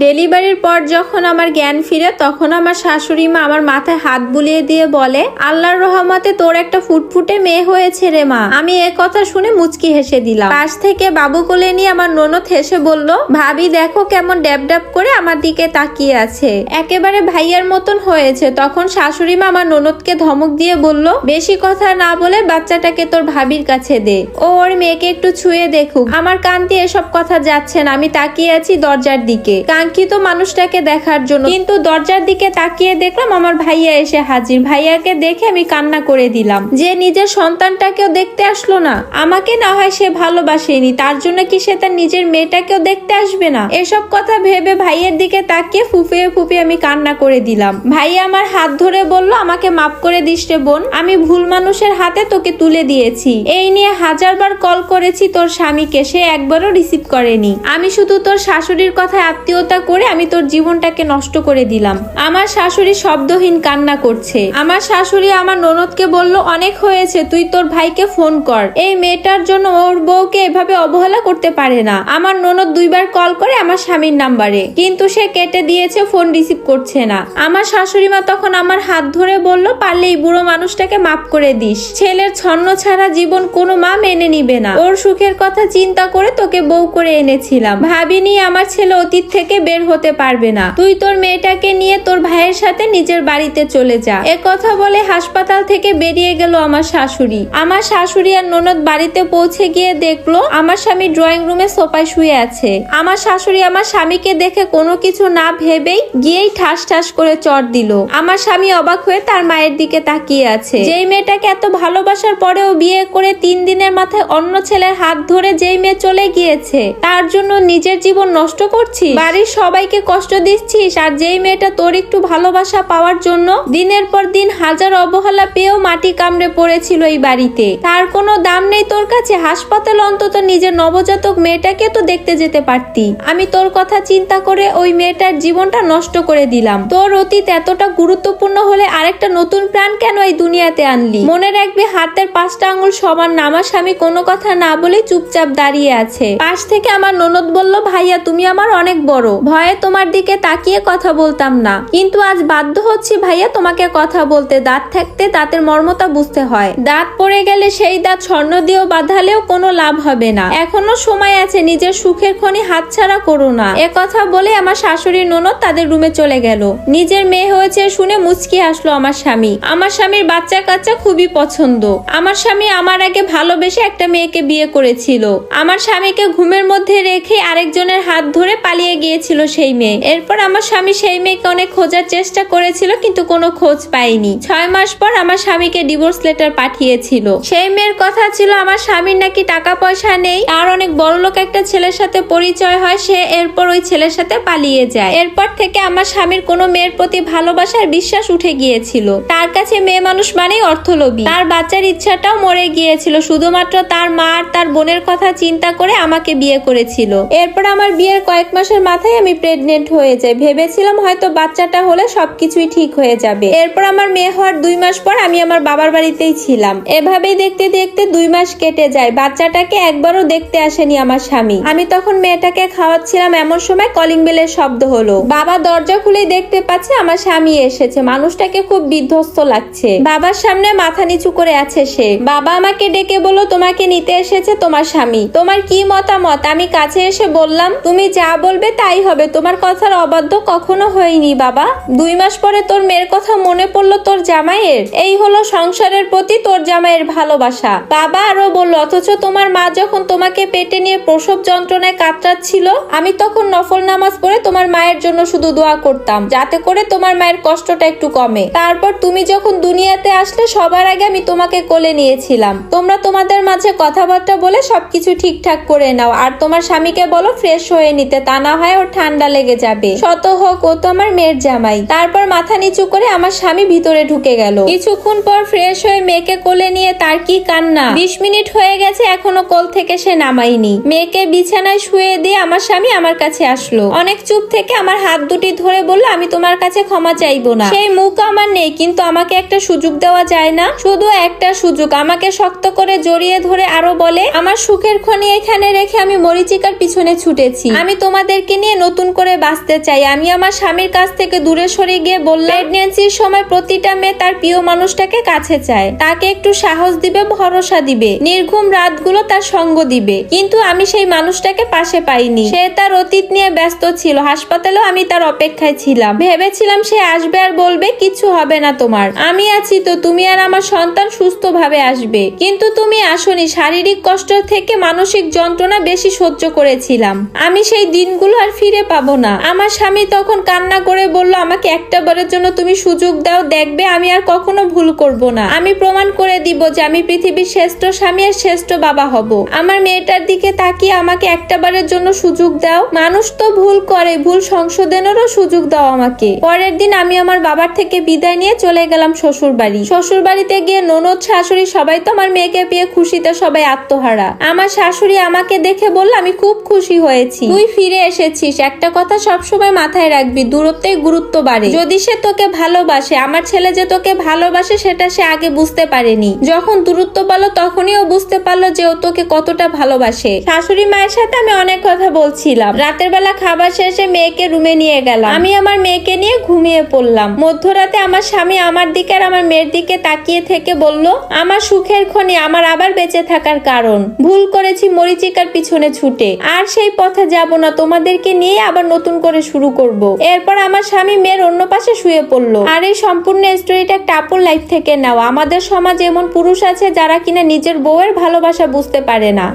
ডেলিভারির পর যখন আমার জ্ঞান ফিরে তখন আমার শাশুড়ি মা আমার মাথায় হাত বুলিয়ে দিয়ে বলে, আল্লাহর রহমতে তোর একটা ফুটফুটে মেয়ে হয়েছে রে মা। আমি এ কথা শুনে মুচকি হেসে দিলাম। পাশ থেকে বাবু কোলে নিয়ে আমার ননদ হেসে বলল, ভাবি দেখো কেমন ড্যাব ড্যাব করে আমার দিকে তাকিয়ে আছে, একেবারে ভাইয়ার মতন হয়েছে। তখন শাশুড়ি মা আমার ননদকে ধমক দিয়ে বলল, বেশি কথা না বলে বাচ্চাটাকে তোর ভাবির কাছে দে, ও ওর মেয়েকে একটু ছুঁয়ে দেখুক। আমার কান দিয়ে এসব কথা যাচ্ছে না। আমি তাকিয়ে আছি দরজার দিকে কাঙ্ক্ষিত মানুষটাকে দেখার জন্য, কিন্তু দরজার দিকে তাকিয়ে দেখলাম আমার ভাইয়া এসে হাজির। ভাইয়াকে দেখে আমি কান্না করে দিলাম। যে নিজের সন্তানটাকেও দেখতে আসলো না, আমাকে না হয় সে ভালোবাসেনি, তার জন্য কি সে তার নিজের মেয়েটাকেও দেখতে আসবে না? এসব কথা ভেবে ভাইয়ের দিকে তাকিয়ে ফুপিয়ে ফুপিয়ে আমি কান্না করে দিলাম। ভাইয়া আমার হাত ধরে বলল, আমাকে মাফ করে দিস রে বোন, আমি ভুল মানুষের হাতে তোকে তুলে দিয়েছি। এই নিয়ে হাজারবার কল করেছি তোর স্বামীকে, সে একবারও রিসিভ করেনি। আমি শুধু তোর শাশুড়ির কথায় আত্মীয়তা করে আমি তোর জীবনটাকে নষ্ট করে দিলাম। আমার শাশুড়ি শব্দহীন কান্না করছে। আমার শাশুড়ি আমার ননদকে বলল, অনেক হয়েছে, তুই তোর ভাইকে ফোন কর, এই মেয়েটার জন্য ওর বউকে এভাবে অবহেলা করতে পারে না। আমার ননদ দুইবার কল করে আমার স্বামীর নাম্বারে, কিন্তু সে কেটে দিয়েছে, ফোন রিসিভ করছে না। আমার শাশুড়ি মা তখন আমার হাত ধরে বলল, পারলে এই বুড়ো মানুষটাকে মাফ করে দিস, ছেলের ছন্ন ছাড়া জীবন কোনো মা মেনে নিবে না। ওর সুখের কথা চিন্তা করে তোকে বউ করে এনেছিলাম, ভাবিনি আমার ছেলে অতীত থেকে বের হতে পারবে না। তুই তোর মেয়েটাকে নিয়ে তোর ভাইয়ের সাথে নিজের বাড়িতে চলে যা। এ কথা বলে হাসপাতাল থেকে বেরিয়ে গেল আমার শাশুড়ি। আমার শাশুড়ি আর ননদ বাড়িতে পৌঁছে গিয়ে দেখলো আমার স্বামী ড্রয়িং রুমে সোফায় শুয়ে আছে। আমার শাশুড়ি আমার স্বামীকে দেখে কোনো কিছু না ভেবেই গিয়েই ঠাস ঠাস করে চড় দিল। আমার স্বামী অবাক হয়ে তার মায়ের দিকে তাকিয়ে আছে। যেই মেয়েটাকে এত ভালোবাসার পরেও বিয়ে করে 3 দিনের মাথায় অন্য ছেলের হাত ধরে যেই মেয়ে চলে গিয়েছে, তার জন্য নিজের জীবন নষ্ট করছিস, বাড়ির সবাইকে কষ্ট দিচ্ছিস, আর যেই মেয়েটা তোর একটু ভালোবাসা পাওয়ার জন্য দিনের পর দিন হাজার অবহেলা পেয়েও মাটি কামড়ে পড়েছিল এই বাড়িতে, তার কোনো দাম নেই তোর কাছে। হাসপাতাল অন্তত নিজের নবজাতক মেয়েটাকে তো দেখতে যেতে পারতি। আমি তোর কথা চিন্তা করে ওই মেয়েটার জীবনটা নষ্ট করে দিলাম। তোর অতীত এতটা গুরুত্বপূর্ণ হলে আরেকটা নতুন প্রাণ কেন এই দুনিয়াতে আনলি? মনে রাখবি হাতের 5টা আঙ্গুল সমান না। আমার স্বামী কোনো কথা না বলে চুপচাপ দাঁড়িয়ে আছে। পাশ থেকে আমার ননদ বলল, ভাইয়া তুমি আমার অনেক বড়, ভয়ে তোমার দিকে তাকিয়ে কথা বলতাম না, কিন্তু আজ বাধ্য হচ্ছি ভাইয়া তোমাকে কথা বলতে। দাঁত থাকতে দাঁতের মর্মতা বুঝতে হয়, দাঁত পড়ে গেলে সেই দাঁত স্বর্ণ দিয়েও বাঁধালেও কোনো লাভ হবে না। এখনো সময় আছে, নিজের সুখের খনি হাতছাড়া করো না। এ কথা বলে আমার শাশুড়ির ননদ তাদের রুমে চলে গেল। নিজের মেয়ে হয়েছে শুনে মুচকি হাসলো আমার স্বামী। আমার স্বামীর বাচ্চা কাচ্চা খুবই পছন্দ। আমার স্বামী আমার আগে ভালোবেসে একটা মেয়েকে বিয়ে করেছিল। আমার স্বামীকে ঘুমের মধ্যে রেখে আরেকজনের হাত ধরে পালিয়ে গিয়েছিল সেই মেয়ে। এরপর আমার স্বামী সেই মেয়েকে অনেক খোঁজার চেষ্টা করেছিল, কিন্তু কোনো খোঁজ পায়নি। 6 মাস পর আমার স্বামীকে ডিভোর্স লেটার পাঠিয়েছিল। সেই মেয়ের কথা ছিল আমার স্বামীর নাকি টাকা পয়সা নেই, আর অনেক বড়লোক একটা ছেলের সাথে পরিচয় হয়, সে এরপর ওই ছেলের সাথে পালিয়ে যায়। এরপর থেকে আমার স্বামীর কোনো মেয়ের প্রতি ভালোবাসার বিশ্বাস উঠে গিয়েছিল। তার কাছে মেয়ে মানুষ মানেই অর্থলোভী। তার বাচ্চার ইচ্ছাটাও মরে গিয়েছিল, শুধুমাত্র তার মা আর তার বোনের কথা চিন্তা করে আমাকে বিয়ে করেছিল। এরপর আমার বিয়ের কয়েক মাসের মাথায় আমি প্রেগনেন্ট হয়ে যাই। ভেবেছিলাম হয়তো বাচ্চাটা হলে সবকিছুই ঠিক হয়ে যাবে। এরপর আমার মেয়ে হওয়ার 2 মাস পর আমি আমার বাবার বাড়িতেই ছিলাম। এভাবেই দেখতে দেখতে 2 মাস কেটে যায়। বাচ্চাটাকে একবারও দেখতে আসেনি আমার স্বামী। আমি তখন মেয়েটাকে খাওয়াচ্ছিলাম, এমন সময় কলিং বেলের শব্দ হলো। বাবা দরজা খুলে দেখতে পাচ্ছে আমার স্বামী এসেছে। মানুষটাকে খুব বিধ্বস্ত লাগছে। বাবার সামনে মাথা নিচু করে আছে সে। বাবা আমাকে ডেকে বলল, তোমাকে নিতে এসেছে তোমার স্বামী, তোমার কি মতামত? আমি কাছে এসে বললাম, তুমি যা বলবে তাই হবে, তোমার কথার অবাধ্য কখনো হয়নি বাবা। 2 মাস পরে তোর মেয়ের কথা মনে পড়লো তোর জামাইয়ের। এই হলো সংসারের প্রতি তোর জামাইয়ের ভালোবাসা। বাবা আরো বলল, অথচ তোমার মা যখন তোমাকে পেটে নিয়ে প্রসব যন্ত্রণায় কাতরাচ্ছিল, আমি তখন নফল নামাজ পড়ে তোমার মায়ের জন্য শুধু দোয়া করতাম, যাতে করে তোমার মায়ের কষ্টটা একটু কমে। তারপর তুমি যখন দুনিয়াতে আসলে সবার আগে আমি তোমাকে কোলে নিয়েছিলাম। তোমরা তোমাদের মাঝে কথাবার্তা বলে সবকিছু ঠিকঠাক করে নাও, আর তোমার স্বামীকে বলো ফ্রেশ হয়ে নিতে, তা না হয় ওর ঠান্ডা লেগে যাবে। শত হোক ও তো আমার মেয়ের জামাই। তারপর মাথা নিচু করে আমার স্বামী ভিতরে ঢুকে গেল। কিছুক্ষণ পর ফ্রেশ হয়ে মেয়েকে কোলে নিয়ে তার কি কান্না। 20 মিনিট হয়ে গেছে, এখনো কোল থেকে সে নামায়নি। মেয়েকে বিছানায় শুয়ে দিয়ে আমার স্বামী আমার কাছে আসলো। অনেক চুপ থেকে আমার হাত দুটি ধরে বলল, আমি তোমার কাছে ক্ষমা চাইবো না। সেই মুখ আমার নেই, কিন্তু আমাকে একটা সুযোগ দেওয়া যায় না? শুধু একটা সুযোগ। আমাকে শক্ত করে জড়িয়ে ধরে আরো বলে, আমার সুখের খনি এখানে রেখে আমি মরিচিকার পিছনে ছুটেছি। আমি তোমাদেরকে নিয়ে নতুন করে বাঁচতে চাই। আমি আমার স্বামীর কাছ থেকে দূরে সরে গিয়ে বললাম, প্রেগন্যান্সির সময় প্রতিটা মেয়ে তার প্রিয় মানুষটাকে কাছে চায়, তাকে একটু সাহস দিবে, ভরসা দিবে, নির্ঘুম রাতগুলো তার সঙ্গ দিবে। কিন্তু আমি সেই মানুষটাকে পাশে পাইনি। সে তার অতীত নিয়ে ব্যস্ত ছিল। হাসপাতালেও আমি তার অপেক্ষায় ছিলাম, ভেবেছিলাম সে আসবে আর বলবে কিছু হবে না তোমার, আমি আছি তো, তুমি আর আমার সন্তান সুস্থভাবে আসবে। কিন্তু তুমি আসনি। শারীরিক কষ্ট থেকে মানসিক যন্ত্রণা বেশি সহ্য করেছিলাম। আমি সেই দিনগুলো আর ফিরে পাবো না। আমার স্বামী তখন কান্না করে বলল, আমাকে একটা বারের জন্য তুমি সুযোগ দাও, দেখবে আমি আর কখনো ভুল করব না। আমি প্রমাণ করে দিব যে আমি পৃথিবীর শ্রেষ্ঠ স্বামী আর শ্রেষ্ঠ বাবা হব। আমার মেয়েটার দিকে তাকিয়ে আমাকে একটা বারের জন্য সুযোগ দাও। মানুষ তো ভুল করে, ভুল সংশোধনেরও সুযোগ দাও আমাকে। পরের দিন আমি আমার বাবার থেকে বিদায় নিয়ে চলে গেলাম শ্বশুর বাড়ি। শ্বশুর বাড়িতে গিয়ে ননদ, শাশুড়ি সবাই তো আমার মেয়েকে পেয়ে খুশিতে সবাই আত্মহারা। আমার শাশুড়ি আমাকে দেখে বলল, আমি খুব খুশি হয়েছি, তুই ফিরে এসেছিস। একটা কথা সবসময় মাথায় রাখবি, দূরত্বেই গুরুত্ব বাড়ে। যদি সে তোকে ভালোবাসে, আমার ছেলে যে তোকে ভালোবাসে সেটা সে আগে বুঝতে পারেনি। যখন দূরত্ব পালো তখনই ও বুঝতে পারলো যে ও তোকে কতটা ভালোবাসে। শাশুড়ি মায়ের সাথে আমি অনেক কথা বলছিলাম। রাতের বেলা খাবার শেষে মেয়েকে রুমে নিয়ে গেলাম। আমি আমার মেয়েকে নিয়ে ঘুমিয়ে পড়লাম। মধ্যরাতে আমার স্বামী আমার দিকে আর আমার মেয়ের দিকে তাকিয়ে থেকে বলল, আমার সুখের খনি, আমার আবার বেঁচে থাকার কারণ। ভুল করেছি মরিচিকার পিছনে ছুটে, আর সেই পথে যাব না, তোমাদেরকে নিয়ে আবার নতুন করে শুরু করব। এরপর আমার স্বামী মেয়ের অন্য পাশে শুয়ে পড়লো। আর এই সম্পূর্ণ স্টোরিটা একটা আপুর লাইফ থেকে নেওয়া। আমাদের সমাজে এমন পুরুষ আছে যারা কিনা নিজের বউয়ের ভালোবাসা বুঝতে পারে না।